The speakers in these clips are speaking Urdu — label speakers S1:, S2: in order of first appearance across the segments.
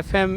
S1: FM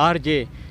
S1: RJ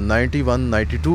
S2: 91-92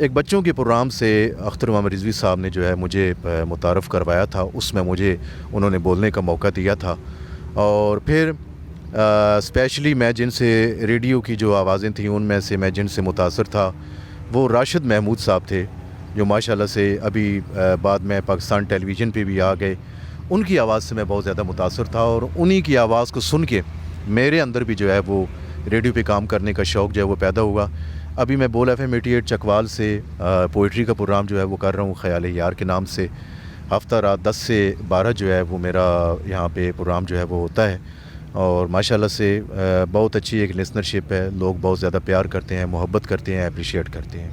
S2: ایک بچوں کے پروگرام سے اختر محمد رضوی صاحب نے جو ہے مجھے متعارف کروایا تھا، اس میں مجھے انہوں نے بولنے کا موقع دیا تھا. اور پھر اسپیشلی میں جن سے ریڈیو کی جو آوازیں تھیں ان میں سے میں جن سے متاثر تھا وہ راشد محمود صاحب تھے، جو ماشاءاللہ سے ابھی بعد میں پاکستان ٹیلی ویژن پہ بھی آ گئے. ان کی آواز سے میں بہت زیادہ متاثر تھا، اور انہی کی آواز کو سن کے میرے اندر بھی جو ہے وہ ریڈیو پہ کام کرنے کا شوق جو ہے وہ پیدا ہوا. ابھی میں بول FM 88 چکوال سے پوئٹری کا پروگرام جو ہے وہ کر رہا ہوں خیال یار کے نام سے. ہفتہ رات 10 سے 12 جو ہے وہ میرا یہاں پہ پروگرام جو ہے وہ ہوتا ہے، اور ماشاءاللہ سے بہت اچھی ایک لسنرشپ ہے. لوگ بہت زیادہ پیار کرتے ہیں، محبت کرتے ہیں، اپریشیٹ کرتے ہیں.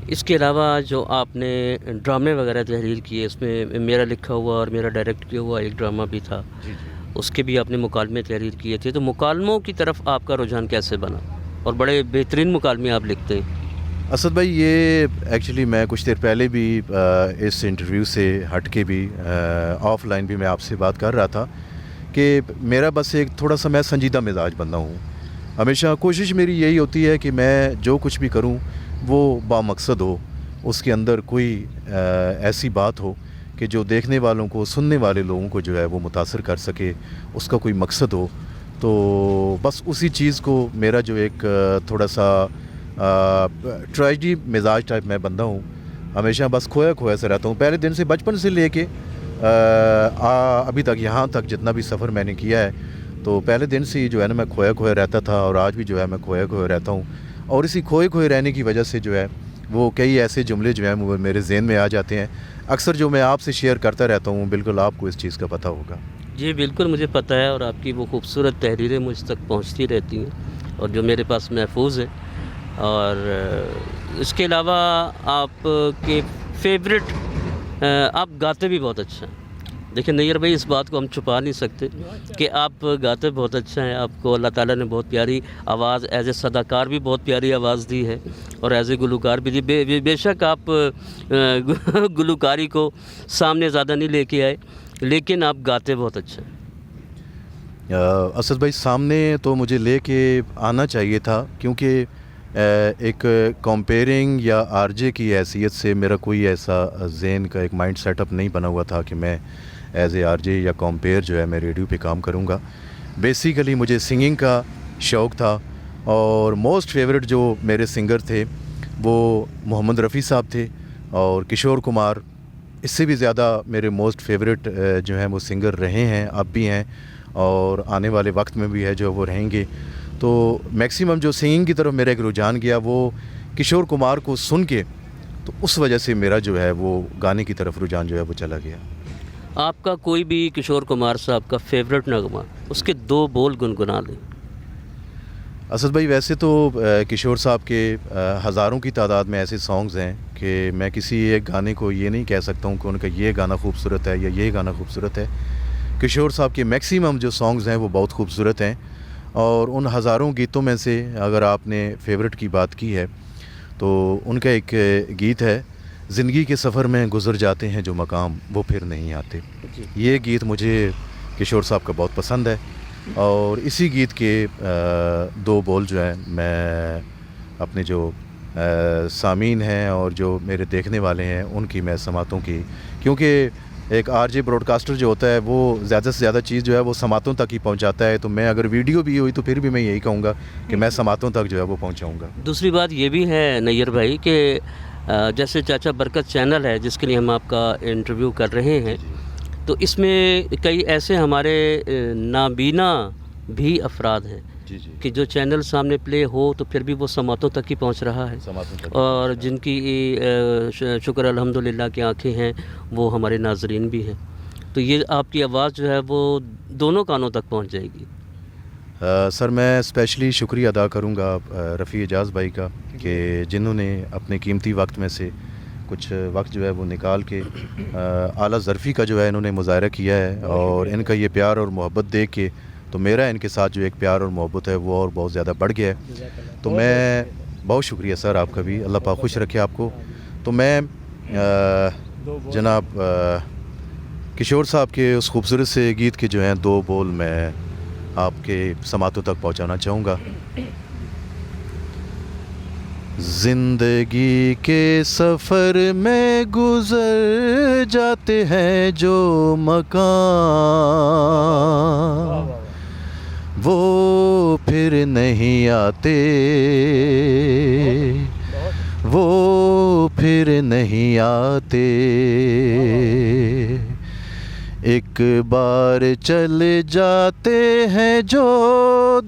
S3: اس کے علاوہ جو آپ نے ڈرامے وغیرہ تحریر کیے، اس میں میرا لکھا ہوا اور میرا ڈائریکٹ کیا ہوا ایک ڈرامہ بھی تھا، اس کے بھی آپ نے مکالمے تحریر کیے تھے. تو مکالموں کی طرف آپ کا رجحان کیسے بنا؟ اور بڑے بہترین مکالمے آپ لکھتے ہیں.
S2: اسد بھائی، یہ ایکچولی میں کچھ دیر پہلے بھی اس انٹرویو سے ہٹ کے بھی آف لائن بھی میں آپ سے بات کر رہا تھا کہ میرا بس ایک تھوڑا سا میں سنجیدہ مزاج بندہ ہوں. ہمیشہ کوشش میری یہی ہوتی ہے کہ میں جو کچھ بھی کروں وہ بامقصد ہو، اس کے اندر کوئی ایسی بات ہو کہ جو دیکھنے والوں کو، سننے والے لوگوں کو جو ہے وہ متاثر کر سکے، اس کا کوئی مقصد ہو. تو بس اسی چیز کو میرا جو ایک تھوڑا سا ٹریجڈی مزاج ٹائپ میں بندہ ہوں. ہمیشہ بس کھویا سے رہتا ہوں. پہلے دن سے، بچپن سے لے کے ابھی تک، یہاں تک جتنا بھی سفر میں نے کیا ہے، تو پہلے دن سے ہی جو ہے نا میں کھویا رہتا تھا، اور آج بھی جو ہے میں کھویا رہتا ہوں. اور اسی کھوئے رہنے کی وجہ سے جو ہے وہ کئی ایسے جملے جو ہیں وہ میرے ذہن میں آ جاتے ہیں اکثر، جو میں آپ سے شیئر کرتا رہتا ہوں. بالکل آپ کو اس چیز کا پتہ ہوگا.
S3: جی بالکل مجھے پتہ ہے، اور آپ کی وہ خوبصورت تحریریں مجھ تک پہنچتی رہتی ہیں اور جو میرے پاس محفوظ ہے. اور اس کے علاوہ آپ کے فیوریٹ، آپ گاتے بھی بہت اچھا ہیں. دیکھیں نیر بھائی، اس بات کو ہم چھپا نہیں سکتے کہ آپ گاتے بہت اچھا ہیں. آپ کو اللہ تعالیٰ نے بہت پیاری آواز، ایز اے صداکار بھی بہت پیاری آواز دی ہے، اور ایز اے گلوکار بھی دی. بے شک آپ گلوکاری کو سامنے زیادہ نہیں لے کے آئے، لیکن آپ گاتے بہت اچھا ہیں.
S2: اسد بھائی، سامنے تو مجھے لے کے آنا چاہیے تھا، کیونکہ ایک کمپیئرنگ یا RJ کی حیثیت سے میرا کوئی ایسا ذہن کا ایک مائنڈ سیٹ اپ نہیں بنا ہوا تھا کہ میں ایز اے RJ یا کمپیئر جو ہے میں ریڈیو پہ کام کروں گا. بیسیکلی مجھے سنگنگ کا شوق تھا، اور موسٹ فیوریٹ جو میرے سنگر تھے وہ محمد رفیع صاحب تھے اور کشور کمار. اس سے بھی زیادہ میرے موسٹ فیوریٹ جو ہیں وہ سنگر رہے ہیں، اب بھی ہیں، اور آنے والے وقت میں بھی ہے جو وہ رہیں گے. تو میکسیمم جو سنگنگ کی طرف میرا ایک رجحان گیا وہ کشور کمار کو سن کے، تو اس وجہ سے میرا جو ہے وہ گانے کی طرف رجحان جو ہے وہ چلا گیا.
S3: آپ کا کوئی بھی کشور کمار صاحب کا فیوریٹ نغمہ، اس کے 2 بول گنگنا دیں.
S2: اسد بھائی، ویسے تو کشور صاحب کے ہزاروں کی تعداد میں ایسے سانگز ہیں کہ میں کسی ایک گانے کو یہ نہیں کہہ سکتا ہوں کہ ان کا یہ گانا خوبصورت ہے یا یہ گانا خوبصورت ہے. کشور صاحب کے میکسیمم جو سانگز ہیں وہ بہت خوبصورت ہیں، اور ان ہزاروں گیتوں میں سے اگر آپ نے فیوریٹ کی بات کی ہے تو ان کا ایک گیت ہے، زندگی کے سفر میں گزر جاتے ہیں جو مقام وہ پھر نہیں آتے. یہ گیت مجھے کشور صاحب کا بہت پسند ہے، اور اسی گیت کے 2 بول جو ہیں میں اپنے جو سامعین ہیں اور جو میرے دیکھنے والے ہیں ان کی میں سماعتوں کی، کیونکہ ایک RJ براڈ کاسٹر جو ہوتا ہے وہ زیادہ سے زیادہ چیز جو ہے وہ سماعتوں تک ہی پہنچاتا ہے. تو میں اگر ویڈیو بھی ہوئی تو پھر بھی میں یہی کہوں گا کہ میں سماعتوں تک جو ہے وہ پہنچاؤں گا.
S3: دوسری بات یہ بھی ہے نیر بھائی کہ جیسے چاچا برکت چینل ہے جس کے لیے ہم آپ کا انٹرویو کر رہے ہیں، تو اس میں کئی ایسے ہمارے نابینا بھی افراد ہیں کہ جو چینل سامنے پلے ہو تو پھر بھی وہ سماعتوں تک ہی پہنچ رہا ہے، اور جن کی شکر الحمدللہ کی آنکھیں ہیں وہ ہمارے ناظرین بھی ہیں. تو یہ آپ کی آواز جو ہے وہ دونوں کانوں تک پہنچ جائے گی.
S2: سر، میں اسپیشلی شکریہ ادا کروں گا رفیع اعجاز بھائی کا کہ جنہوں نے اپنے قیمتی وقت میں سے کچھ وقت جو ہے وہ نکال کے اعلیٰ ظرفی کا جو ہے انہوں نے مظاہرہ کیا ہے، اور ان کا یہ پیار اور محبت دیکھ کے تو میرا ان کے ساتھ جو ایک پیار اور محبت ہے وہ اور بہت زیادہ بڑھ گیا ہے. تو میں بہت شکریہ سر آپ کا بھی، اللہ پاک خوش رکھے آپ کو. تو میں جناب کشور صاحب کے اس خوبصورت سے گیت کے جو ہیں 2 بول میں آپ کے سماعتوں تک پہنچانا چاہوں گا. زندگی کے سفر میں گزر جاتے ہیں جو مقام وہ پھر نہیں آتے، وہ پھر نہیں آتے، ایک بار چل جاتے ہیں جو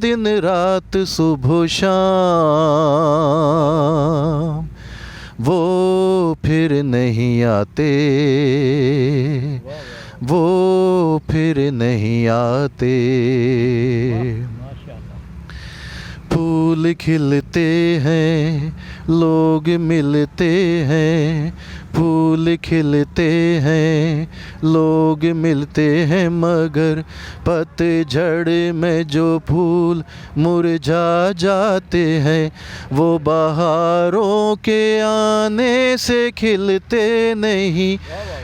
S2: دن رات صبح شام وہ پھر نہیں آتے، وہ پھر نہیں آتے، پھول کھلتے ہیں لوگ ملتے ہیں، پھول کھلتے ہیں لوگ ملتے ہیں، مگر پتجھڑ میں جو پھول مرجھا جاتے ہیں وہ بہاروں کے آنے سے کھلتے نہیں،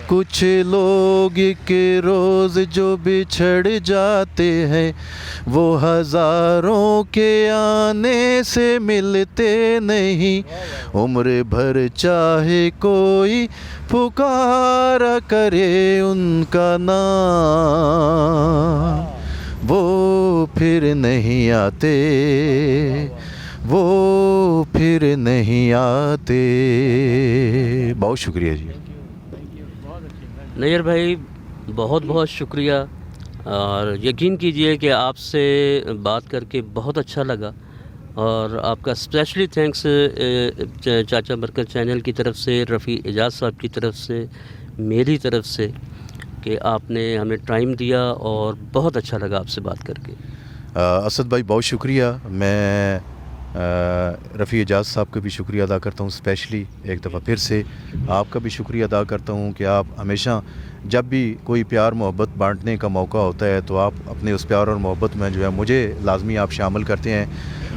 S2: کچھ لوگ کے روز جو بچھڑ جاتے ہیں وہ ہزاروں کے آنے سے ملتے نہیں، عمر بھر چاہے کوئی پکارا کرے ان کا نام وہ پھر نہیں آتے، وہ پھر نہیں آتے۔ بہت شکریہ جی۔
S3: نیئر بھائی بہت بہت شکریہ، اور یقین کیجئے کہ آپ سے بات کر کے بہت اچھا لگا، اور آپ کا اسپیشلی تھینکس چاچا برکت چینل کی طرف سے، رفیع اعجاز صاحب کی طرف سے، میری طرف سے، کہ آپ نے ہمیں ٹائم دیا اور بہت اچھا لگا آپ سے بات کر کے۔
S2: اسد بھائی بہت شکریہ، میں رفیع اعجاز صاحب کا بھی شکریہ ادا کرتا ہوں، اسپیشلی ایک دفعہ پھر سے آپ کا بھی شکریہ ادا کرتا ہوں کہ آپ ہمیشہ جب بھی کوئی پیار محبت بانٹنے کا موقع ہوتا ہے تو آپ اپنے اس پیار اور محبت میں جو ہے مجھے لازمی آپ شامل کرتے ہیں،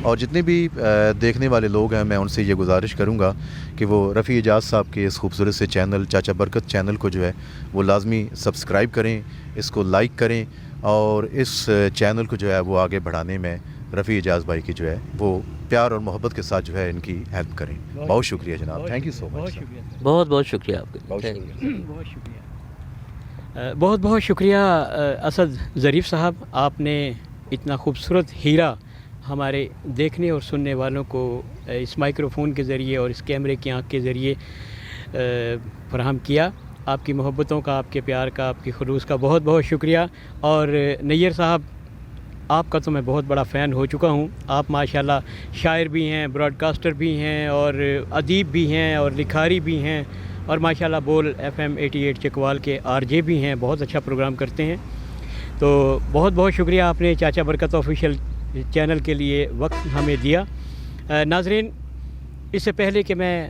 S2: اور جتنے بھی دیکھنے والے لوگ ہیں میں ان سے یہ گزارش کروں گا کہ وہ رفیع اعجاز صاحب کے اس خوبصورت سے چینل چاچا برکت چینل کو جو ہے وہ لازمی سبسکرائب کریں، اس کو لائک کریں، اور اس چینل کو جو ہے وہ آگے بڑھانے میں رفیع اعجاز بھائی کی جو ہے وہ پیار اور محبت کے ساتھ جو ہے ان کی ہیلپ کریں۔ بہت شکریہ جناب، تھینک یو سو مچ۔
S3: بہت بہت شکریہ آپ کا،
S2: بہت
S3: تھینک یو۔
S1: بہت شکریہ، بہت بہت شکریہ اسد ظریف صاحب، آپ نے اتنا خوبصورت ہیرا ہمارے دیکھنے اور سننے والوں کو اس مائکروفون کے ذریعے اور اس کیمرے کی آنکھ کے ذریعے فراہم کیا۔ آپ کی محبتوں کا، آپ کے پیار کا، آپ کی خلوص کا بہت بہت شکریہ۔ اور نیّر صاحب، آپ کا تو میں بہت بڑا فین ہو چکا ہوں، آپ ماشاءاللہ شاعر بھی ہیں، براڈ کاسٹر بھی ہیں، اور ادیب بھی ہیں، اور لکھاری بھی ہیں، اور ماشاءاللہ بول FM 88 چکوال کے RJ بھی ہیں، بہت اچھا پروگرام کرتے ہیں۔ تو بہت بہت شکریہ آپ نے چاچا برکت آفیشیل چینل کے لیے وقت ہمیں دیا۔ ناظرین، اس سے پہلے کہ میں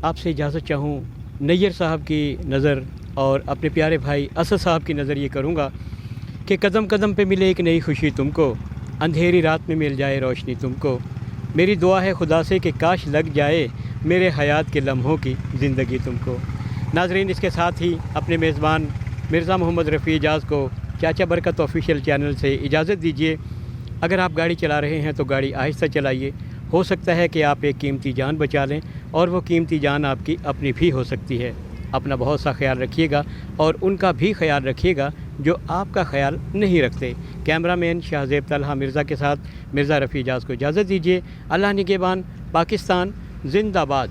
S1: آپ سے اجازت چاہوں، نیّر صاحب کی نظر اور اپنے پیارے بھائی اسد صاحب کی نظر یہ کروں گا کہ قدم قدم پہ ملے ایک نئی خوشی تم کو، اندھیری رات میں مل جائے روشنی تم کو، میری دعا ہے خدا سے کہ کاش لگ جائے میرے حیات کے لمحوں کی زندگی تم کو۔ ناظرین، اس کے ساتھ ہی اپنے میزبان مرزا محمد رفیع اعجاز کو چاچا برکت آفیشیل چینل سے اجازت دیجیے۔ اگر آپ گاڑی چلا رہے ہیں تو گاڑی آہستہ چلائیے، ہو سکتا ہے کہ آپ ایک قیمتی جان بچا لیں، اور وہ قیمتی جان آپ کی اپنی بھی ہو سکتی ہے۔ اپنا بہت سا خیال رکھیے گا، اور ان کا بھی خیال رکھیے گا جو آپ کا خیال نہیں رکھتے۔ کیمرہ مین شاہزیب طلحہ مرزا کے ساتھ مرزا رفیع اعجاز کو اجازت دیجیے۔ اللہ نگہبان، پاکستان زندہ باد۔